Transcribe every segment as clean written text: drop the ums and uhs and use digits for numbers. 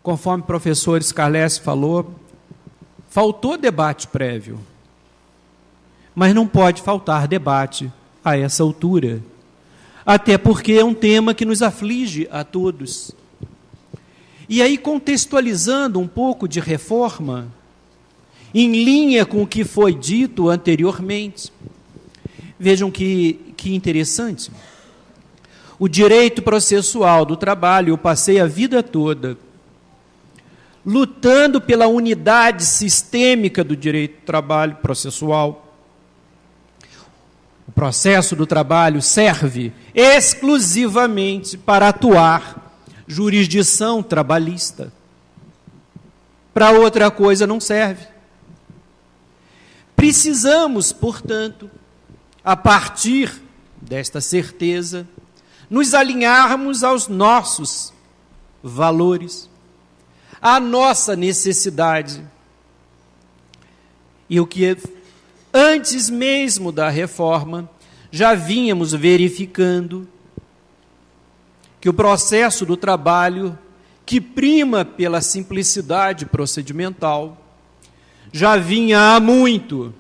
conforme o professor Scarlett falou, faltou debate prévio. Mas não pode faltar debate a essa altura. Até porque é um tema que nos aflige a todos. E aí, contextualizando um pouco de reforma, em linha com o que foi dito anteriormente, vejam que interessante. O direito processual do trabalho, eu passei a vida toda lutando pela unidade sistêmica do direito do trabalho processual. O processo do trabalho serve exclusivamente para atuar jurisdição trabalhista. Para outra coisa não serve. Precisamos, portanto, a partir desta certeza, nos alinharmos aos nossos valores, à nossa necessidade. E o que antes mesmo da reforma, já vínhamos verificando que o processo do trabalho, que prima pela simplicidade procedimental, já vinha há muito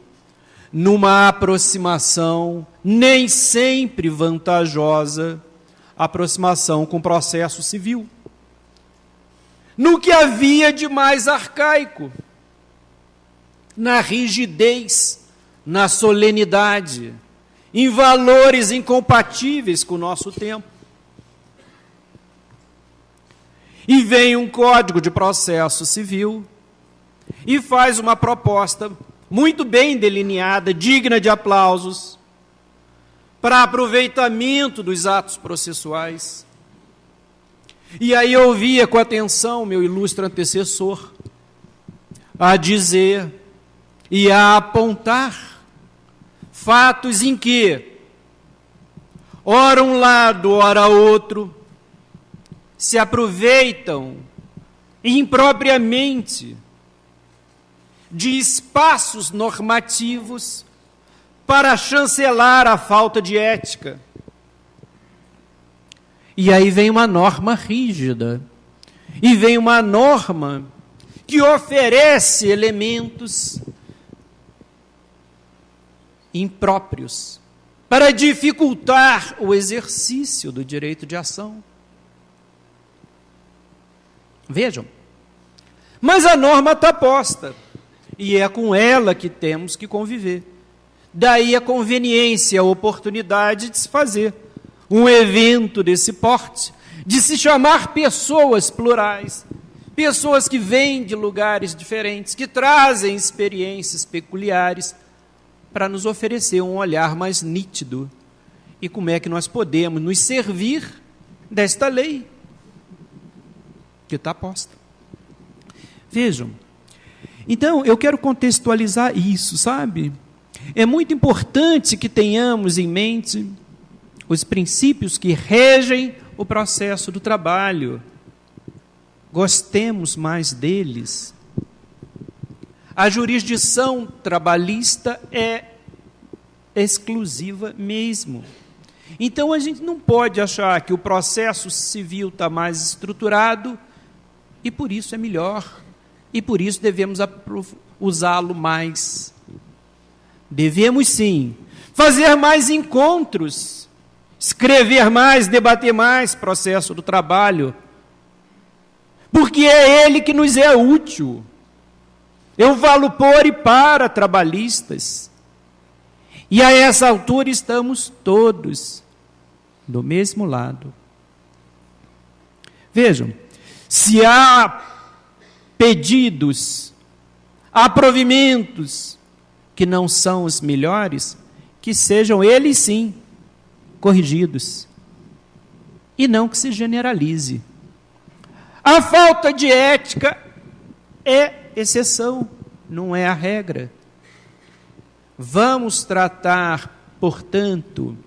numa aproximação nem sempre vantajosa, aproximação com o processo civil. No que havia de mais arcaico, na rigidez, na solenidade, em valores incompatíveis com o nosso tempo. E vem um Código de Processo Civil e faz uma proposta muito bem delineada, digna de aplausos, para aproveitamento dos atos processuais. E aí eu ouvia com atenção meu ilustre antecessor a dizer e a apontar fatos em que, ora um lado, ora outro, se aproveitam impropriamente de espaços normativos para chancelar a falta de ética. E aí vem uma norma rígida, e vem uma norma que oferece elementos impróprios para dificultar o exercício do direito de ação. Vejam, mas a norma está posta, e é com ela que temos que conviver. Daí a conveniência, a oportunidade de se fazer um evento desse porte, de se chamar pessoas plurais, pessoas que vêm de lugares diferentes, que trazem experiências peculiares, para nos oferecer um olhar mais nítido. E como é que nós podemos nos servir desta lei que está posta. Vejam, então eu quero contextualizar isso, sabe? É muito importante que tenhamos em mente os princípios que regem o processo do trabalho. Gostemos mais deles. A jurisdição trabalhista é exclusiva mesmo. Então a gente não pode achar que o processo civil está mais estruturado e por isso é melhor, e por isso devemos usá-lo mais. Devemos sim fazer mais encontros, escrever mais, debater mais processo do trabalho, porque é ele que nos é útil. Eu falo por e para trabalhistas. E a essa altura estamos todos do mesmo lado. Vejam, se há pedidos, há provimentos que não são os melhores, que sejam eles sim corrigidos. E não que se generalize. A falta de ética é exceção, não é a regra. Vamos tratar, portanto,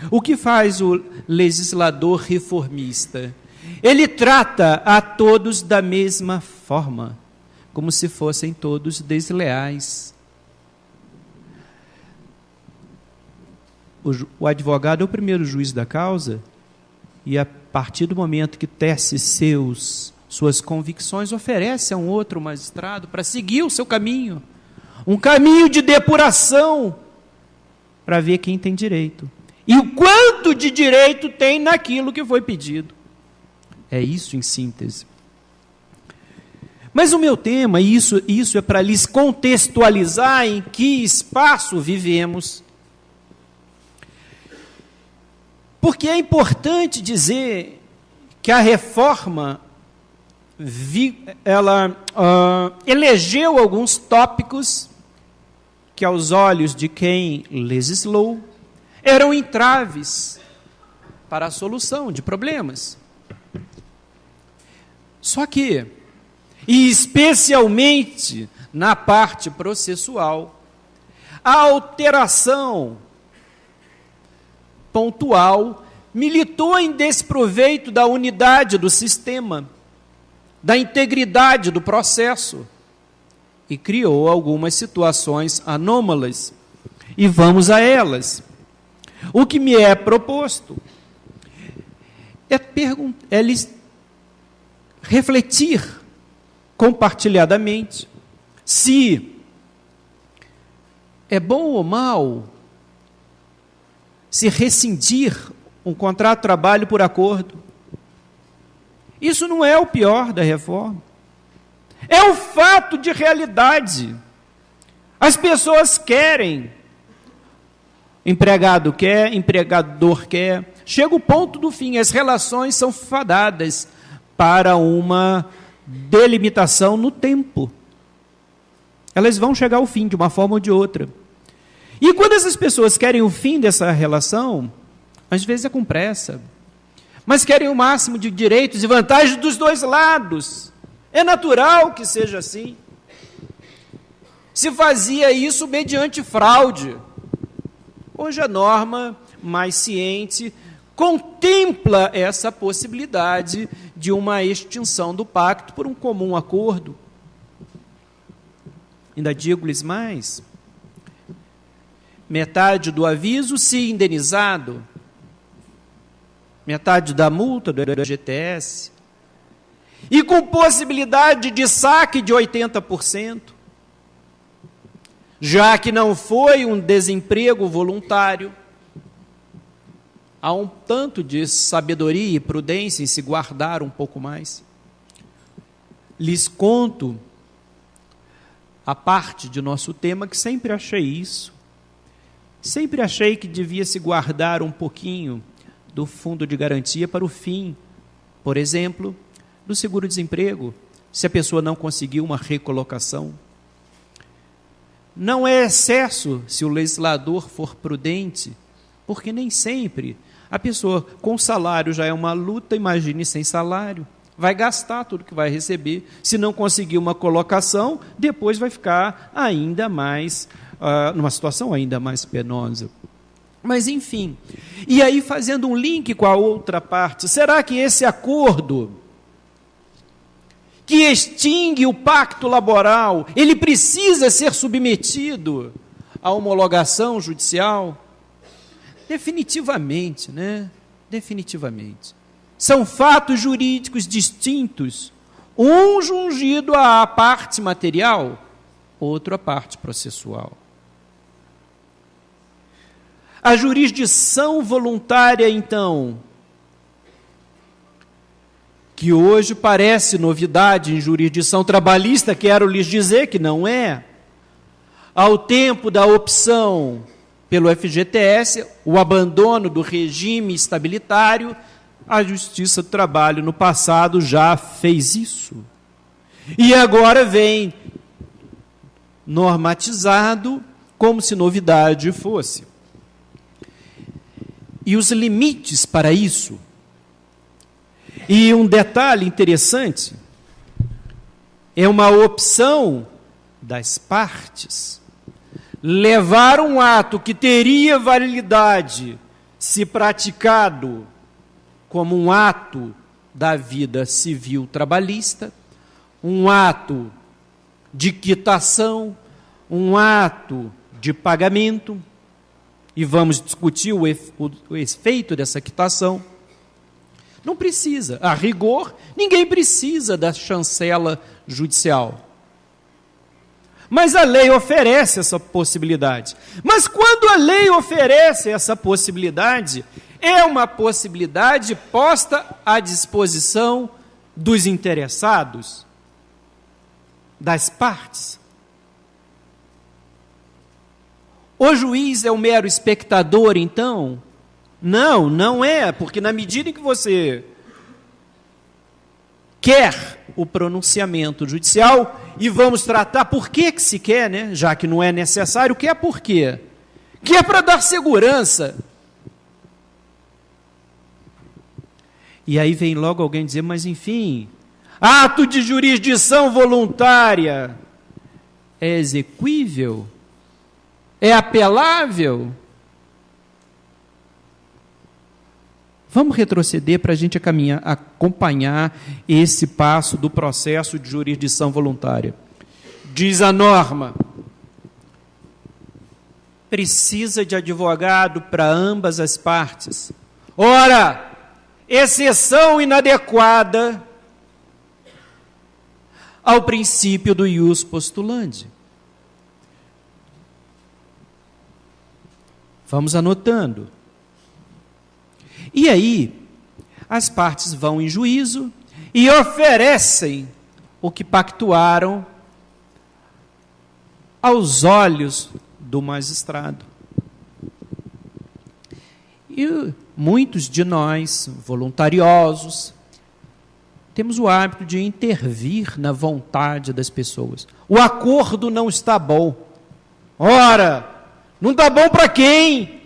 o que faz o legislador reformista? Ele trata a todos da mesma forma, como se fossem todos desleais. O advogado é o primeiro juiz da causa, e a partir do momento que tece seus suas convicções, oferece a um outro magistrado para seguir o seu caminho, um caminho de depuração, para ver quem tem direito. E o quanto de direito tem naquilo que foi pedido. É isso em síntese. Mas o meu tema, isso é para lhes contextualizar em que espaço vivemos. Porque é importante dizer que a reforma, ela elegeu alguns tópicos que, aos olhos de quem legislou, eram entraves para a solução de problemas. Só que, e especialmente na parte processual, a alteração pontual militou em desproveito da unidade do sistema, da integridade do processo, e criou algumas situações anômalas. E vamos a elas. O que me é proposto é lhes refletir compartilhadamente se é bom ou mal se rescindir um contrato de trabalho por acordo. Isso não é o pior da reforma. É o fato de realidade. As pessoas querem, empregado quer, empregador quer. Chega o ponto do fim, as relações são fadadas para uma delimitação no tempo. Elas vão chegar ao fim, de uma forma ou de outra. E quando essas pessoas querem o fim dessa relação, às vezes é com pressa, mas querem o máximo de direitos e vantagens dos dois lados. É natural que seja assim. Se fazia isso mediante fraude. Hoje a norma mais ciente contempla essa possibilidade de uma extinção do pacto por um comum acordo. Ainda digo-lhes mais: metade do aviso se indenizado, metade da multa do FGTS, e com possibilidade de saque de 80%, já que não foi um desemprego voluntário. Há um tanto de sabedoria e prudência em se guardar um pouco mais. Lhes conto a parte de nosso tema que sempre achei isso. Sempre achei que devia se guardar um pouquinho do fundo de garantia para o fim, por exemplo, do seguro-desemprego, se a pessoa não conseguiu uma recolocação. Não é excesso se o legislador for prudente, porque nem sempre a pessoa com salário já é uma luta, imagine sem salário. Vai gastar tudo que vai receber. Se não conseguir uma colocação, depois vai ficar ainda mais, numa situação ainda mais penosa. Mas, enfim, e aí fazendo um link com a outra parte, será que esse acordo que extingue o pacto laboral, ele precisa ser submetido à homologação judicial? Definitivamente, né? Definitivamente. São fatos jurídicos distintos, um jungido à parte material, outro à parte processual. A jurisdição voluntária, então, que hoje parece novidade em jurisdição trabalhista, quero lhes dizer que não é. Ao tempo da opção pelo FGTS, o abandono do regime estabilitário, a Justiça do Trabalho no passado já fez isso. E agora vem normatizado como se novidade fosse. E os limites para isso. E um detalhe interessante, é uma opção das partes levar um ato que teria validade se praticado como um ato da vida civil trabalhista, um ato de quitação, um ato de pagamento, e vamos discutir o efeito dessa quitação, Não precisa. A rigor, ninguém precisa da chancela judicial. Mas a lei oferece essa possibilidade. Mas quando a lei oferece essa possibilidade, é uma possibilidade posta à disposição dos interessados, das partes. O juiz é um mero espectador, então? Não, não é, porque na medida em que você quer o pronunciamento judicial, e vamos tratar por que se quer, né? Já que não é necessário, que é por quê? Que é para dar segurança. E aí vem logo alguém dizer, mas enfim, ato de jurisdição voluntária é exequível? É apelável? Vamos retroceder para a gente acompanhar esse passo do processo de jurisdição voluntária. Diz a norma, precisa de advogado para ambas as partes. Ora, exceção inadequada ao princípio do ius postulandi. Vamos anotando. E aí, as partes vão em juízo e oferecem o que pactuaram aos olhos do magistrado. E muitos de nós, voluntariosos, temos o hábito de intervir na vontade das pessoas. O acordo não está bom. Ora, não está bom para quem?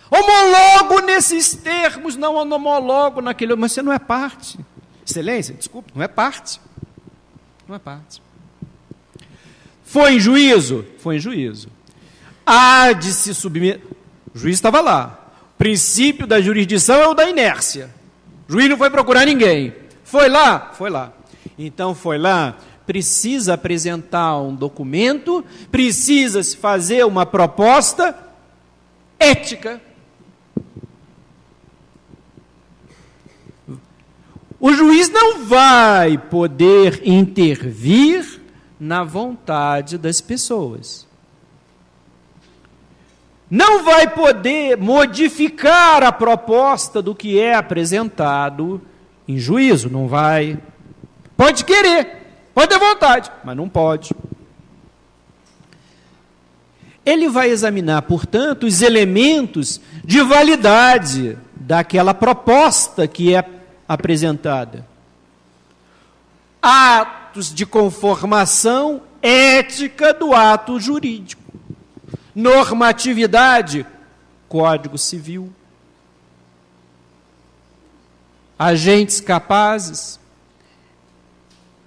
Homologo nesses termos, não homologo naquele... Mas você não é parte. Excelência, desculpe, não é parte. Não é parte. Foi em juízo? Foi em juízo. Há de se submeter... O juiz estava lá. O princípio da jurisdição é o da inércia. O juiz não foi procurar ninguém. Foi lá? Foi lá. Então, foi lá, precisa apresentar um documento, precisa se fazer uma proposta ética. O juiz não vai poder intervir na vontade das pessoas. Não vai poder modificar a proposta do que é apresentado em juízo, não vai. Pode querer, pode ter vontade, mas não pode. Ele vai examinar, portanto, os elementos de validade daquela proposta que é apresentada. Atos de conformação ética do ato jurídico. Normatividade, Código Civil. Agentes capazes,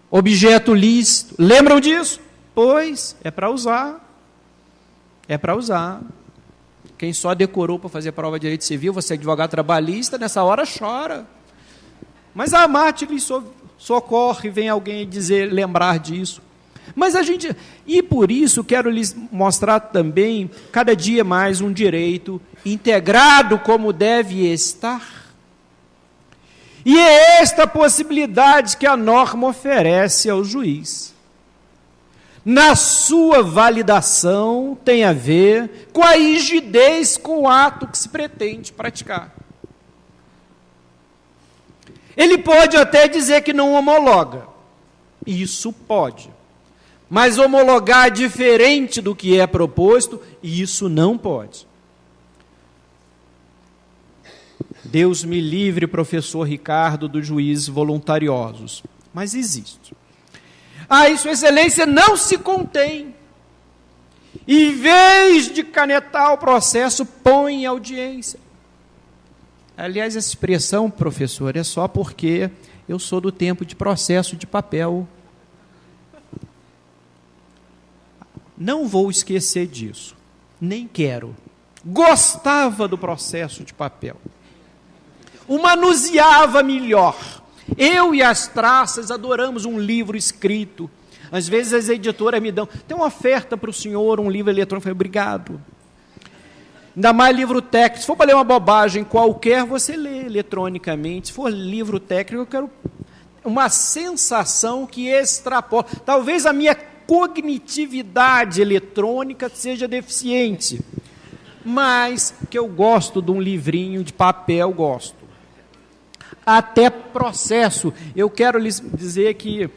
objeto lícito. Lembram disso? Pois, é para usar. É para usar. Quem só decorou para fazer prova de direito civil, você é advogado trabalhista, nessa hora chora. Mas a Marte lhe socorre, vem alguém dizer, lembrar disso. Mas a gente, e por isso quero lhes mostrar também, cada dia mais, um direito integrado como deve estar. E é esta possibilidade que a norma oferece ao juiz. Na sua validação, tem a ver com a rigidez com o ato que se pretende praticar. Ele pode até dizer que não homologa. Isso pode. Mas homologar diferente do que é proposto, isso não pode. Deus me livre, professor Ricardo, dos juízes voluntariosos. Mas existe. Ah, Sua Excelência não se contém. Em vez de canetar o processo, põe em audiência. Aliás, essa expressão, professor, é só porque eu sou do tempo de processo de papel. Não vou esquecer disso. Nem quero. Gostava do processo de papel. O manuseava melhor. Eu e as traças adoramos um livro escrito. Às vezes as editoras me dão, tem uma oferta para o senhor, um livro eletrônico. Eu falei, obrigado. Ainda mais livro técnico. Se for para ler uma bobagem qualquer, você lê eletronicamente. Se for livro técnico, eu quero uma sensação que extrapola. Talvez a minha cognitividade eletrônica seja deficiente, mas que eu gosto de um livrinho de papel, gosto. Até processo. Eu quero lhes dizer que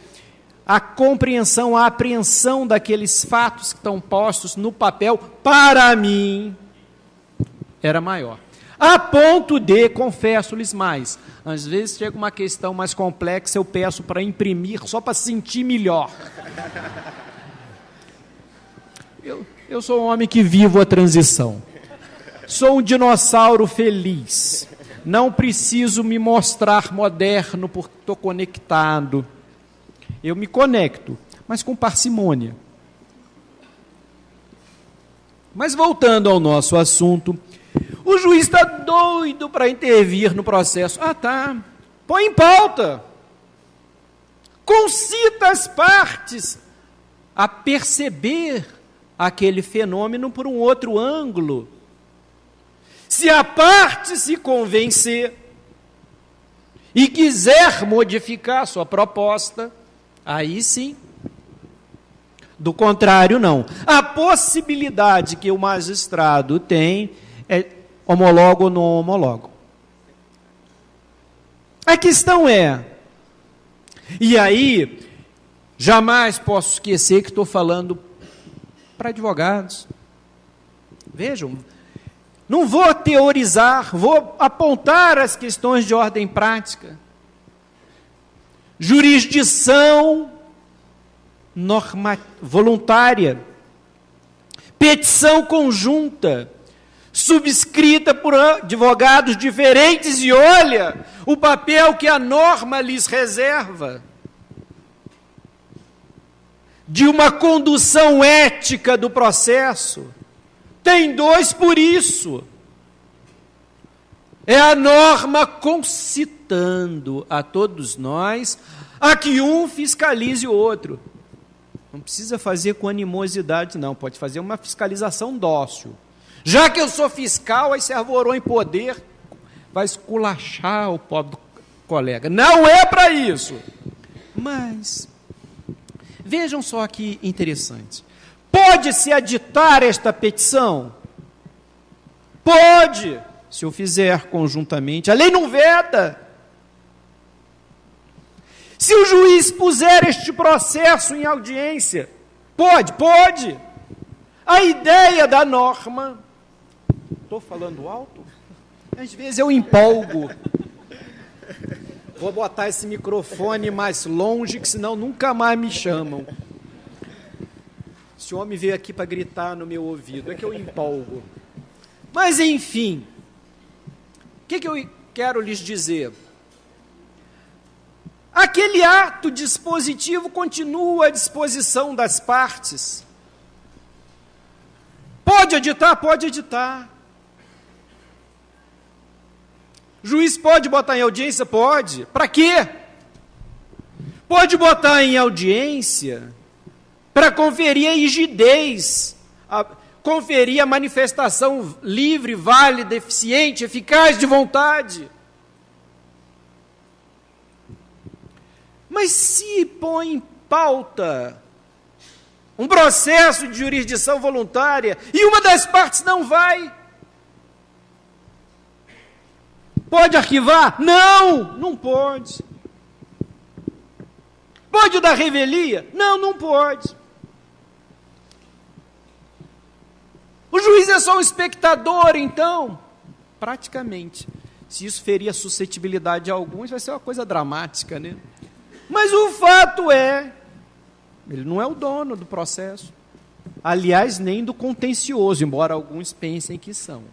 a compreensão, a apreensão daqueles fatos que estão postos no papel, para mim, era maior. A ponto de, confesso-lhes mais, às vezes chega uma questão mais complexa, eu peço para imprimir, só para sentir melhor. Eu sou um homem que vivo a transição. Sou um dinossauro feliz. Não preciso me mostrar moderno porque estou conectado. Eu me conecto, mas com parcimônia. Mas voltando ao nosso assunto, o juiz está doido para intervir no processo. Ah, tá. Põe em pauta. Concita as partes a perceber aquele fenômeno por um outro ângulo. Se a parte se convencer e quiser modificar sua proposta, aí sim. Do contrário, não. A possibilidade que o magistrado tem é homologo ou não homologo. A questão é, e aí, jamais posso esquecer que estou falando para advogados. Vejam, não vou teorizar, vou apontar as questões de ordem prática. Jurisdição voluntária, petição conjunta, subscrita por advogados diferentes, e olha o papel que a norma lhes reserva, de uma condução ética do processo. Tem dois por isso. É a norma concitando a todos nós a que um fiscalize o outro. Não precisa fazer com animosidade, não. Pode fazer uma fiscalização dócil. Já que eu sou fiscal, aí se arvorou em poder, vai esculachar o pobre colega. Não é para isso. Mas, vejam só que interessante. Pode-se aditar esta petição? Pode, se eu fizer conjuntamente. A lei não veda. Se o juiz puser este processo em audiência, pode. A ideia da norma... Estou falando alto? Às vezes eu empolgo. Vou botar esse microfone mais longe, que senão nunca mais me chamam. Esse homem veio aqui para gritar no meu ouvido, é que eu empolgo. Mas, enfim, o que eu quero lhes dizer? Aquele ato dispositivo continua à disposição das partes. Pode editar? Pode editar. Juiz pode botar em audiência? Pode. Para quê? Pode botar em audiência para conferir a rigidez, conferir a manifestação livre, válida, eficiente, eficaz de vontade. Mas se põe em pauta um processo de jurisdição voluntária e uma das partes não vai, pode arquivar? Não pode. Pode dar revelia? Não pode. O juiz é só um espectador, então? Praticamente. Se isso ferir a suscetibilidade de alguns, vai ser uma coisa dramática, né? Mas o fato é, ele não é o dono do processo. Aliás, nem do contencioso, embora alguns pensem que são.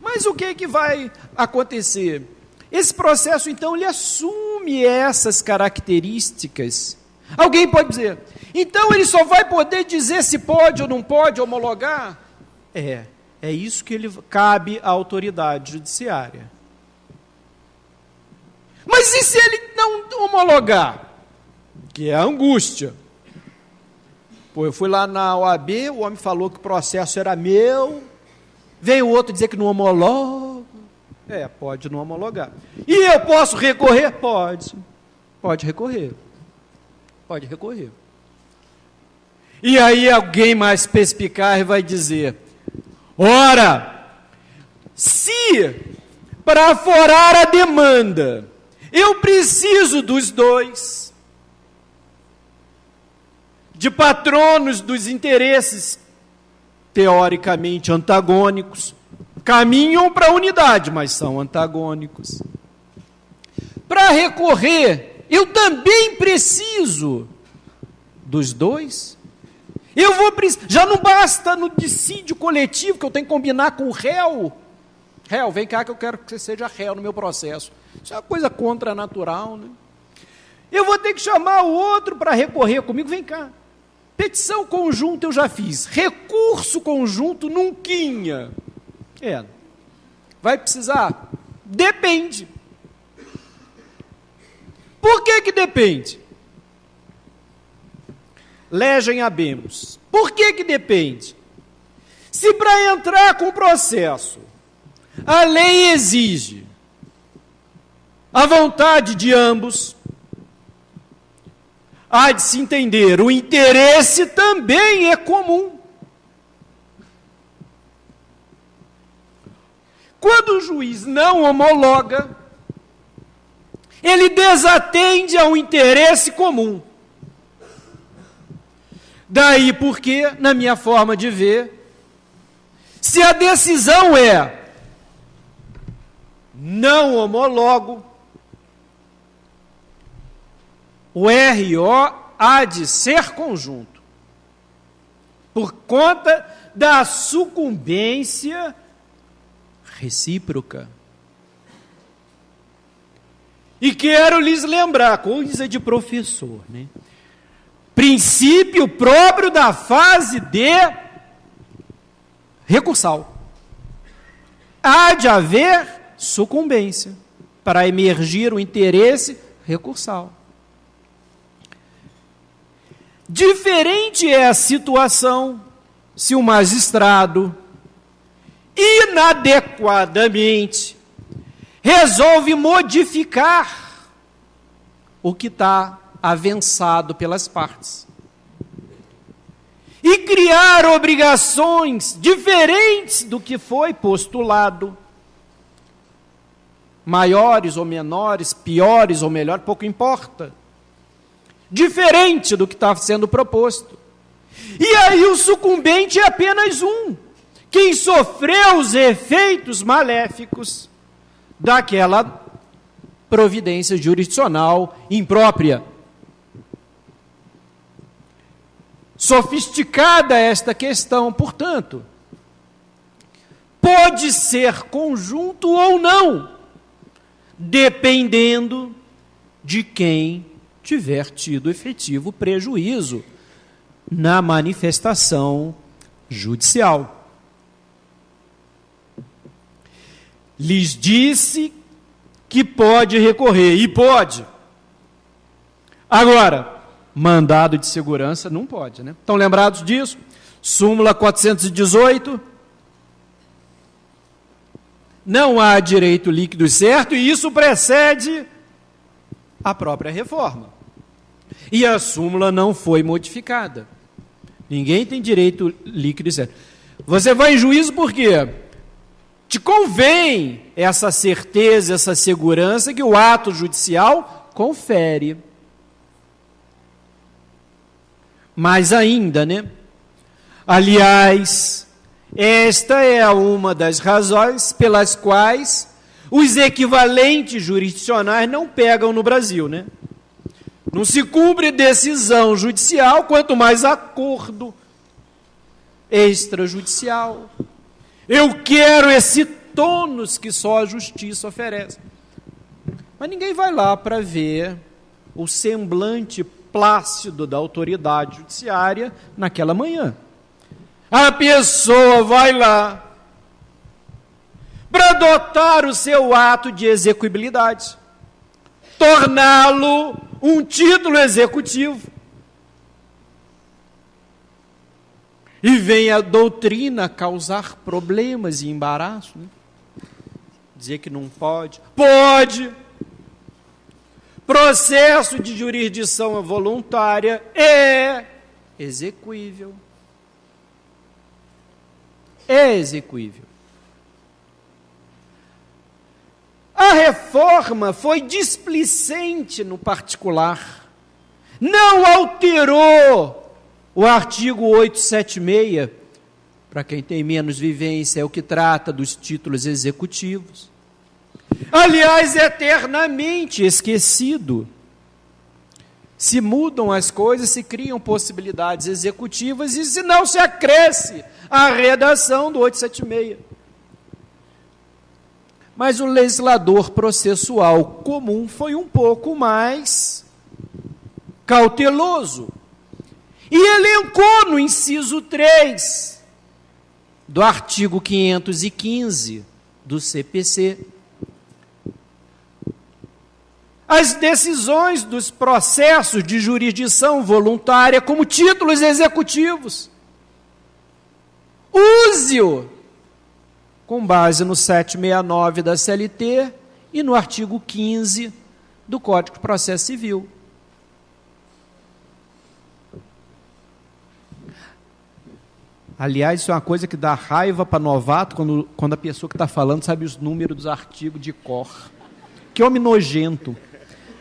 Mas o que vai acontecer? Esse processo, então, ele assume essas características. Alguém pode dizer, então ele só vai poder dizer se pode ou não pode homologar? É isso que cabe à autoridade judiciária. Mas e se ele não homologar? Que é a angústia. Pô, eu fui lá na OAB, o homem falou que o processo era meu, Vem o outro dizer que não homologa. Pode não homologar. E eu posso recorrer? Pode. Pode recorrer. Pode recorrer. E aí alguém mais perspicaz vai dizer: ora, se para aforar a demanda eu preciso dos dois, de patronos dos interesses teoricamente antagônicos, caminham para a unidade, mas são antagônicos. Para recorrer, eu também preciso dos dois. Eu vou precisar. Já não basta no dissídio coletivo que eu tenho que combinar com o réu. Réu, vem cá que eu quero que você seja réu no meu processo. Isso é uma coisa contranatural, né? Eu vou ter que chamar o outro para recorrer comigo. Vem cá. Petição conjunta eu já fiz. Recurso conjunto nunquinha. Vai precisar? Depende. Por que depende? Legem habemos. Por que depende? Se para entrar com o processo a lei exige a vontade de ambos, há de se entender, o interesse também é comum. Quando o juiz não homologa, ele desatende ao interesse comum. Daí porque, na minha forma de ver, se a decisão é não homologo, o RO há de ser conjunto, por conta da sucumbência recíproca. E quero lhes lembrar, coisa de professor, né? Princípio próprio da fase de recursal. Há de haver sucumbência para emergir o interesse recursal. Diferente é a situação se o magistrado inadequadamente resolve modificar o que está avançado pelas partes e criar obrigações diferentes do que foi postulado, maiores ou menores, piores ou melhores, pouco importa, diferente do que está sendo proposto. E aí o sucumbente é apenas um, quem sofreu os efeitos maléficos daquela providência jurisdicional imprópria. Sofisticada esta questão, portanto, pode ser conjunto ou não, dependendo de quem tiver tido efetivo prejuízo na manifestação judicial. Lhes disse que pode recorrer, e pode. Agora, mandado de segurança não pode, né? Estão lembrados disso? Súmula 418. Não há direito líquido e certo, e isso precede a própria reforma. E a súmula não foi modificada. Ninguém tem direito líquido e certo. Você vai em juízo por quê? Te convém essa certeza, essa segurança que o ato judicial confere. Mais ainda, né? Aliás, esta é uma das razões pelas quais os equivalentes jurisdicionais não pegam no Brasil, né? Não se cumpre decisão judicial, quanto mais acordo extrajudicial. Eu quero esse tônus que só a justiça oferece. Mas ninguém vai lá para ver o semblante plácido da autoridade judiciária naquela manhã. A pessoa vai lá para adotar o seu ato de execuibilidade, torná-lo um título executivo. E vem a doutrina causar problemas e embaraço, né? Dizer que não pode. Pode! Processo de jurisdição voluntária é execuível. É execuível. A reforma foi displicente no particular. Não alterou o artigo 876, para quem tem menos vivência, é o que trata dos títulos executivos. Aliás, eternamente esquecido. Se mudam as coisas, se criam possibilidades executivas e se não se acresce a redação do 876. Mas o legislador processual comum foi um pouco mais cauteloso e elencou no inciso 3 do artigo 515 do CPC as decisões dos processos de jurisdição voluntária como títulos executivos. Use-o com base no 769 da CLT e no artigo 15 do Código de Processo Civil. Aliás, isso é uma coisa que dá raiva para novato, quando a pessoa que está falando sabe os números dos artigos de cor. Que homem nojento.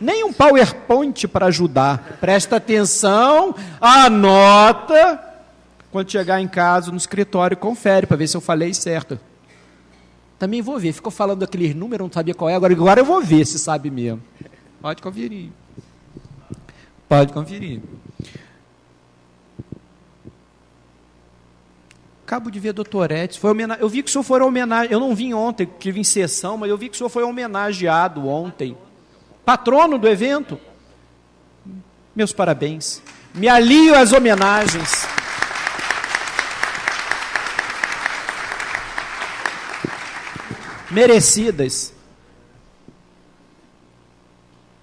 Nem um PowerPoint para ajudar. Presta atenção, anota. Quando chegar em casa, no escritório, confere para ver se eu falei certo. Também vou ver. Ficou falando aquele número, não sabia qual é. Agora eu vou ver se sabe mesmo. Pode conferir. Pode conferir. Acabo de ver doutor Edson. Eu vi que o senhor foi homenageado. Eu não vim ontem, tive em sessão, mas eu vi que o senhor foi homenageado ontem. Patrono do evento. Meus parabéns. Me alio às homenagens. Merecidas.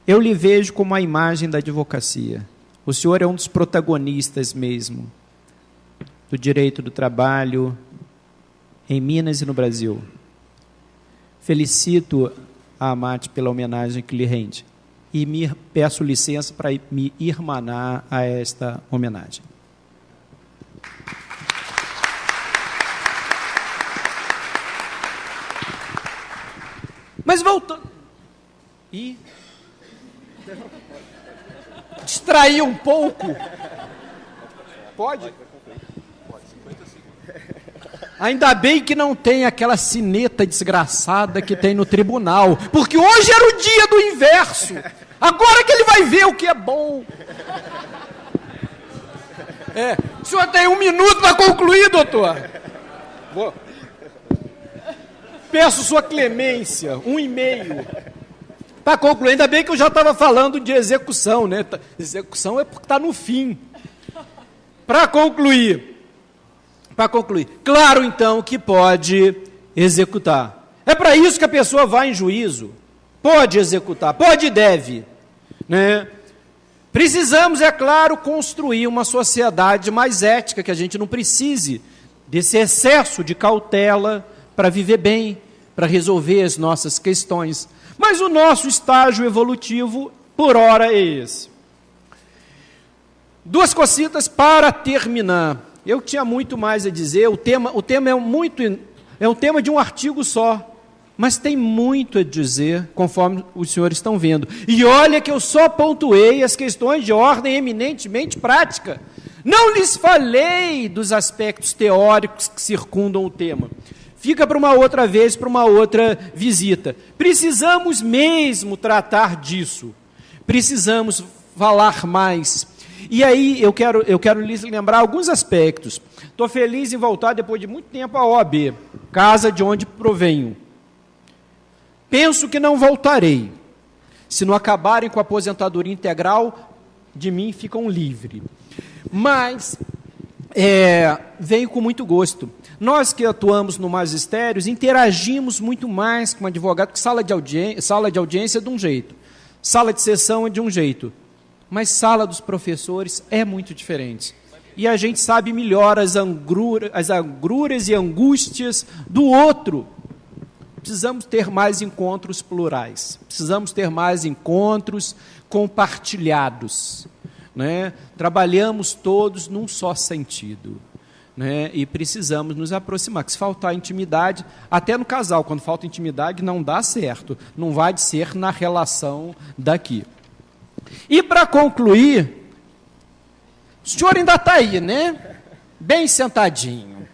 Eu lhe vejo como a imagem da advocacia. O senhor é um dos protagonistas mesmo do direito do trabalho em Minas e no Brasil. Felicito a Amate pela homenagem que lhe rende e me peço licença para me irmanar a esta homenagem. Mas voltando... distrair um pouco. Pode? Ainda bem que não tem aquela sineta desgraçada que tem no tribunal, porque hoje era o dia do inverso. Agora que ele vai ver o que é bom. O senhor tem 1 minuto para concluir, doutor. Vou. Peço sua clemência, 1,5. Para concluir, ainda bem que eu já estava falando de execução, né? Execução é porque está no fim. Para concluir, claro então que pode executar. É para isso que a pessoa vai em juízo. Pode executar, pode e deve, né? Precisamos, é claro, construir uma sociedade mais ética, que a gente não precise desse excesso de cautela para viver bem, para resolver as nossas questões. Mas o nosso estágio evolutivo, por hora, é esse. 2 cositas para terminar. Eu tinha muito mais a dizer, o tema é um tema de um artigo só, mas tem muito a dizer, conforme os senhores estão vendo. E olha que eu só pontuei as questões de ordem eminentemente prática. Não lhes falei dos aspectos teóricos que circundam o tema. Fica para uma outra vez, para uma outra visita. Precisamos mesmo tratar disso. Precisamos falar mais. E aí eu quero lhes lembrar alguns aspectos. Estou feliz em voltar depois de muito tempo à OAB, casa de onde provenho. Penso que não voltarei. Se não acabarem com a aposentadoria integral, de mim ficam livres. Mas venho com muito gosto. Nós que atuamos no magistério, interagimos muito mais com o advogado, porque sala de audiência é de um jeito, sala de sessão é de um jeito, mas sala dos professores é muito diferente. e a gente sabe melhor as agruras e angústias do outro. Precisamos ter mais encontros plurais, precisamos ter mais encontros compartilhados, né? Trabalhamos todos num só sentido, né? E precisamos nos aproximar, que se faltar intimidade, até no casal, quando falta intimidade, não dá certo, não vai ser na relação daqui. E para concluir, o senhor ainda está aí, né? Bem sentadinho.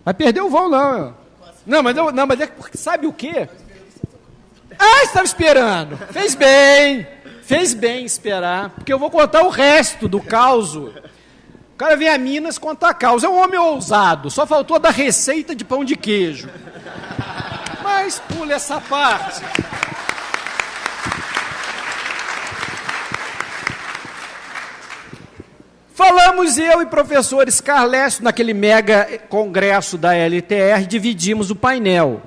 Vai perder o voo, não. Não, mas é porque sabe o quê? Estava esperando. Fez bem esperar, porque eu vou contar o resto do caos. O cara vem a Minas contar caos. É um homem ousado, só faltou dar receita de pão de queijo. Mas pula essa parte. Falamos, eu e professor Scarlett, naquele mega congresso da LTR, dividimos o painel.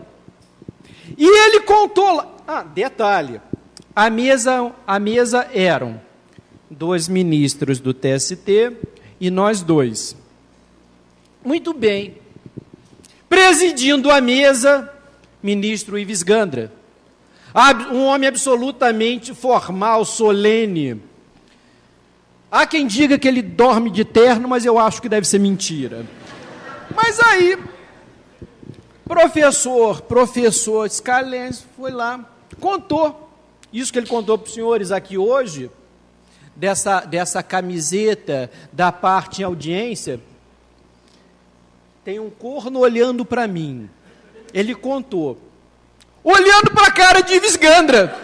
E ele contou lá... detalhe, a mesa eram 2 ministros do TST e nós 2. Muito bem. Presidindo a mesa, ministro Ives Gandra. Um homem absolutamente formal, solene. Há quem diga que ele dorme de terno, mas eu acho que deve ser mentira. Mas aí, professor Scarlett foi lá, contou. Isso que ele contou para os senhores aqui hoje, dessa camiseta da parte em audiência, tem um corno olhando para mim. Ele contou. Olhando para a cara de Ives Gandra.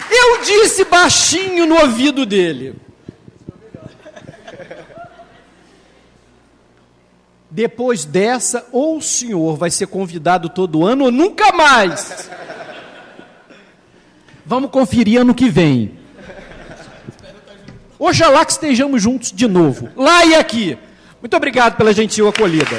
Eu disse baixinho no ouvido dele. Depois dessa, ou o senhor vai ser convidado todo ano ou nunca mais. Vamos conferir ano que vem. Oxalá que estejamos juntos de novo, lá e aqui. Muito obrigado pela gentil acolhida.